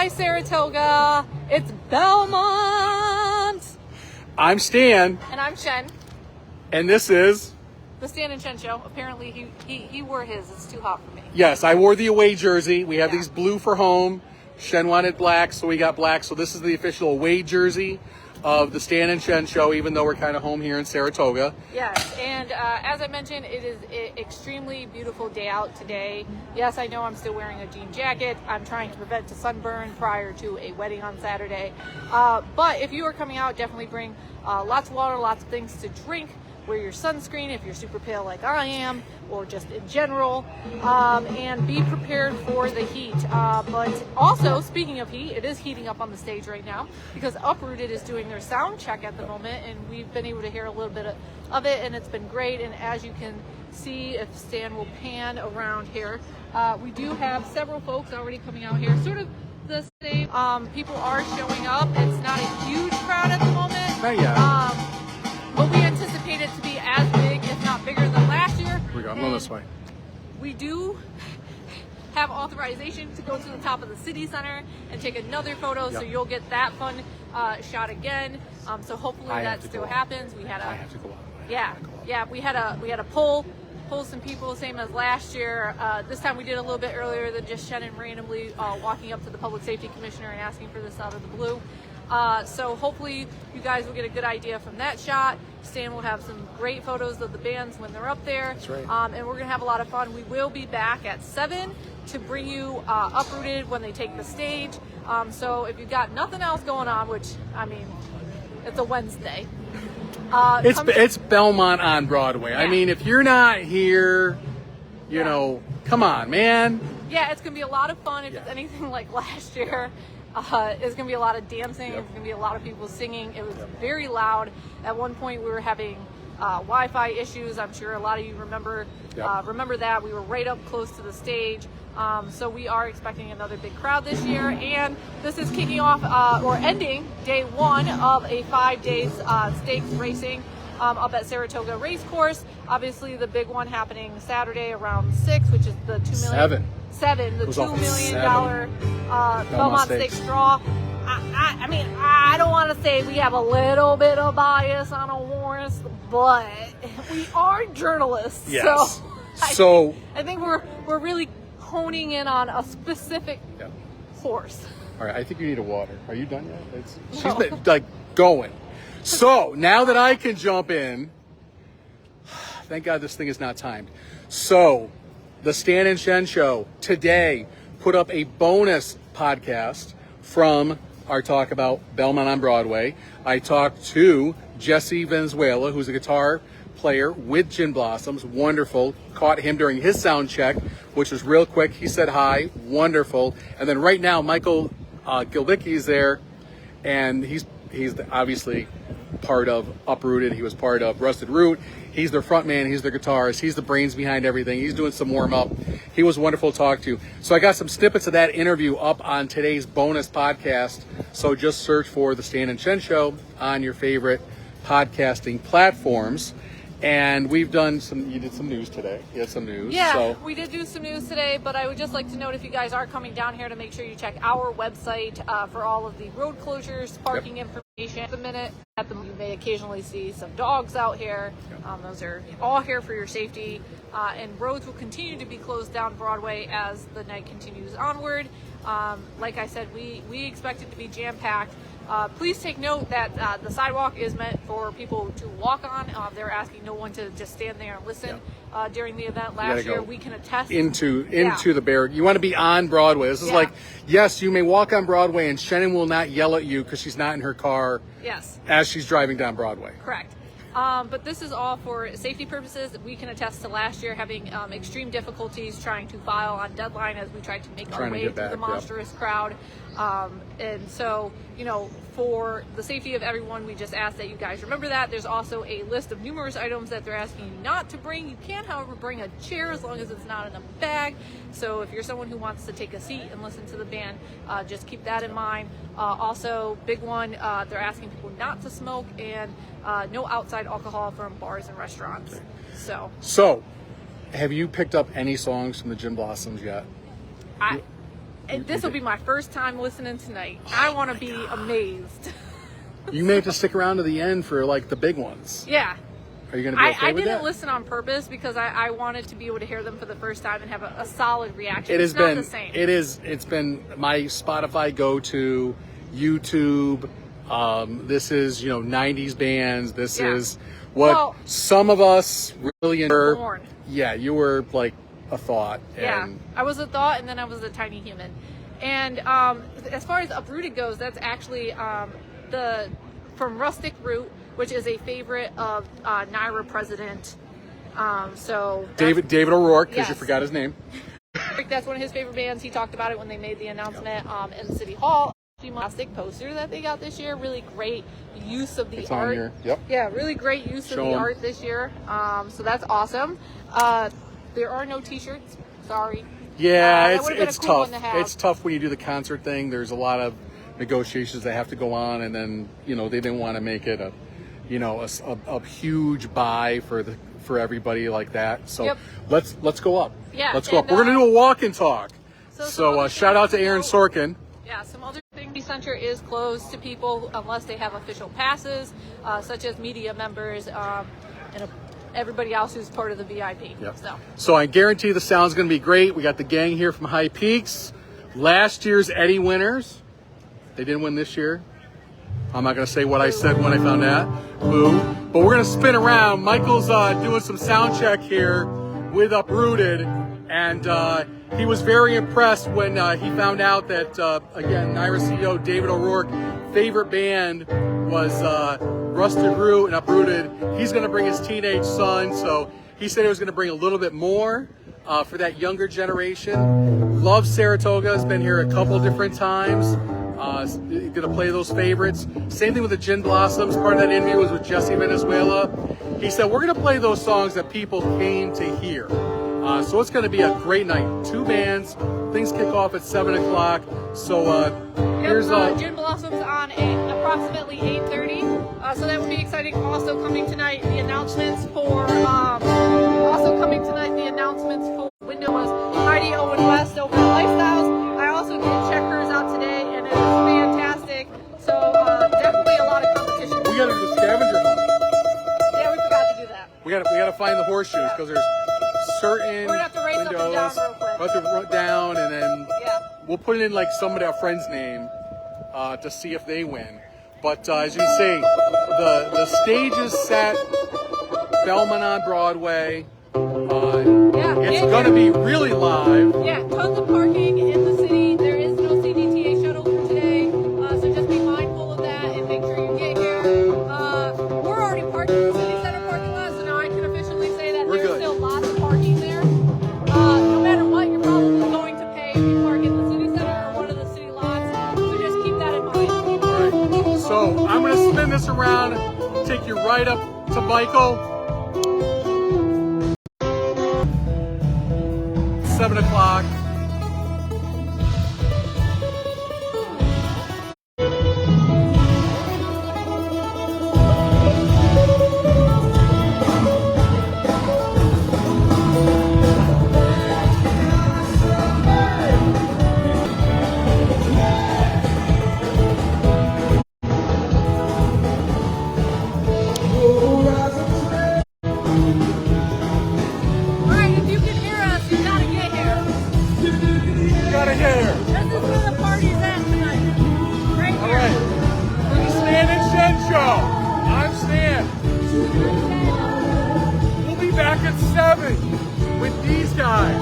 Hi, Saratoga. It's Belmont. I'm Stan. And I'm Shen. And this is... The Stan and Shen Show. Apparently, he wore his. It's too hot for me. Yes, I wore the away jersey. We have these blue for home. Shen wanted black, so we got black. So this is the official away jersey of the Stan and Shen Show, even though we're kind of home here in Saratoga. Yes, and as I mentioned, it is an extremely beautiful day out today. Yes, I know I'm still wearing a jean jacket. I'm trying to prevent a sunburn prior to a wedding on Saturday. But if you are coming out, definitely bring lots of water, lots of things to drink. Wear your sunscreen if you're super pale like I am, or just in general, and be prepared for the heat. But also, speaking of heat, it is heating up on the stage right now because Uprooted is doing their sound check at the moment, and we've been able to hear a little bit of it, and it's been great. And as you can see, if Stan will pan around here, we do have several folks already coming out here, sort of the same. People are showing up. It's not a huge crowd at the moment. Not yet. But we anticipate it to be as big, if not bigger, than last year. Here we go. I'm going this way. We do have authorization to go to the top of the city center and take another photo, so you'll get that fun shot again. So hopefully that still happens. We had I have to go out. we had a pull some people, same as last year. This time we did a little bit earlier than just Shannon randomly walking up to the public safety commissioner and asking for this out of the blue. So hopefully you guys will get a good idea from that shot. Stan will have some great photos of the bands when they're up there. That's right. And we're going to have a lot of fun. We will be back at 7 to bring you Uprooted when they take the stage. So if you've got nothing else going on, which, I mean, it's a Wednesday. It's Belmont on Broadway. Yeah. I mean, if you're not here, you know, come on, man. Yeah, it's going to be a lot of fun if it's anything like last year. It's going to be a lot of dancing. It's going to be a lot of people singing. It was very loud. At one point, we were having Wi-Fi issues. I'm sure a lot of you remember that. We were right up close to the stage. So we are expecting another big crowd this year. And this is kicking off or ending day 1 of a 5 days stakes racing up at Saratoga Racecourse. Obviously, the big one happening Saturday around 6, which is the $2 million. The $2 million Belmont Stakes draw. I mean, I don't want to say we have a little bit of bias on a horse, but we are journalists. Yes. So I think we're really honing in on a specific horse. All right, I think you need a water. Are you done yet? She's been, like going. So now that I can jump in, thank God this thing is not timed. So the Stan and Shen Show today put up a bonus podcast from our talk about Belmont on Broadway. I talked to Jesse Venezuela, who's a guitar player with Gin Blossoms. Wonderful. Caught him during his sound check, which was real quick. He said hi. Wonderful. And then right now, Michael Glabicki is there, and he's obviously part of Uprooted. He was part of Rusted Root. He's their front man. He's their guitarist. He's the brains behind everything. He's doing some warm-up. He was wonderful to talk to. So I got some snippets of that interview up on today's bonus podcast. So just search for The Stan and Shen Show on your favorite podcasting platforms. And we've done you did some news today. You had some news. Yeah, we did do some news today, but I would just like to note if you guys are coming down here to make sure you check our website for all of the road closures, parking information. At the minute, you may occasionally see some dogs out here. Those are all here for your safety. And roads will continue to be closed down Broadway as the night continues onward. Like I said, we expect it to be jam-packed. Please take note that the sidewalk is meant for people to walk on. They're asking no one to just stand there and listen during the event. Last year, we can attest into the barrier. You want to be on Broadway. This is like, yes, you may walk on Broadway, and Shannon will not yell at you because she's not in her car. Yes. As she's driving down Broadway. Correct. But this is all for safety purposes. We can attest to last year having extreme difficulties trying to file on deadline as we tried to make our way through the monstrous crowd. And so, you know, for the safety of everyone, we just ask that you guys remember that. There's also a list of numerous items that they're asking you not to bring. You can, however, bring a chair as long as it's not in a bag. So if you're someone who wants to take a seat and listen to the band, just keep that in mind. Also, big one, they're asking people not to smoke and no outside alcohol from bars and restaurants. So have you picked up any songs from the Gin Blossoms yet? This will be my first time listening tonight. I want to be amazed. You may have to stick around to the end for like the big ones. Yeah. Are you going to be okay I with didn't that? listen on purpose because I wanted to be able to hear them for the first time and have a solid reaction. It has it's not been the same. It's been my Spotify go-to, YouTube. This is 90s bands. This is what some of us really enjoy. Born. Yeah, you were like a thought. Yeah, And I was a thought, and then I was a tiny human. And as far as Uprooted goes, that's actually from Rustic Root, which is a favorite of Naira President. David O'Rourke, because yes. you forgot his name. That's one of his favorite bands. He talked about it when they made the announcement in City Hall. Plastic poster that they got this year. Really great use of the It's art. on here. Yep. Yeah, really great use of the art this year. So that's awesome. There are no T-shirts. Sorry. Yeah, that would've been it's a cool tough. one to have. It's tough when you do the concert thing. There's a lot of negotiations that have to go on, and then they didn't want to make it a huge buy for everybody like that. So let's go up. Yeah, let's go up. We're gonna do a walk and talk. So shout out to Aaron Sorkin. Yeah, some other things. The center is closed to people unless they have official passes, such as media members and everybody else who's part of the VIP. Yep. So So I guarantee the sound's going to be great. We got the gang here from High Peaks. Last year's Eddie winners. They didn't win this year. I'm not going to say what I said when I found out. Boo. But we're going to spin around. Michael's doing some sound check here with Uprooted. And he was very impressed when he found out that, again, Naira CEO David O'Rourke, favorite band was Rusted Root and Uprooted. He's going to bring his teenage son, so he said he was going to bring a little bit more for that younger generation. Loves Saratoga, has been here a couple different times. Going to play those favorites. Same thing with the Gin Blossoms. Part of that interview was with Jesse Venezuela. He said, we're going to play those songs that people came to hear. So it's going to be a great night. 2 bands. Things kick off at 7 o'clock. So here's Gin Blossoms on approximately 8:30. So that would be exciting. Also coming tonight, the announcements for window was Heidi Owen West over at Lifestyles. I also did check hers out today, and it is fantastic. So definitely a lot of competition. we got to do the scavenger hunt. Yeah, we forgot to do that. We got to find the horseshoes because there's certain We're gonna have to race up and windows. down real quick. We'll have to run down, and then we'll put it in like somebody, our friend's name, to see if they win. But as you can see, the stage is set. Belmont on Broadway. It's going to be really live. Yeah, tons of parking in the city. There is no CDTA shuttle for today, so just be mindful of that and make sure you get here. We're already parked in the city center parking lot, so now I can officially say that there's still lots of parking there. No matter what, you're probably going to pay if you park in the city center or one of the city lots, so just keep that in mind. All right. So I'm going to spin this around, take you right up to Michael. 7 o'clock. I'm Stan. We'll be back at 7 with these guys.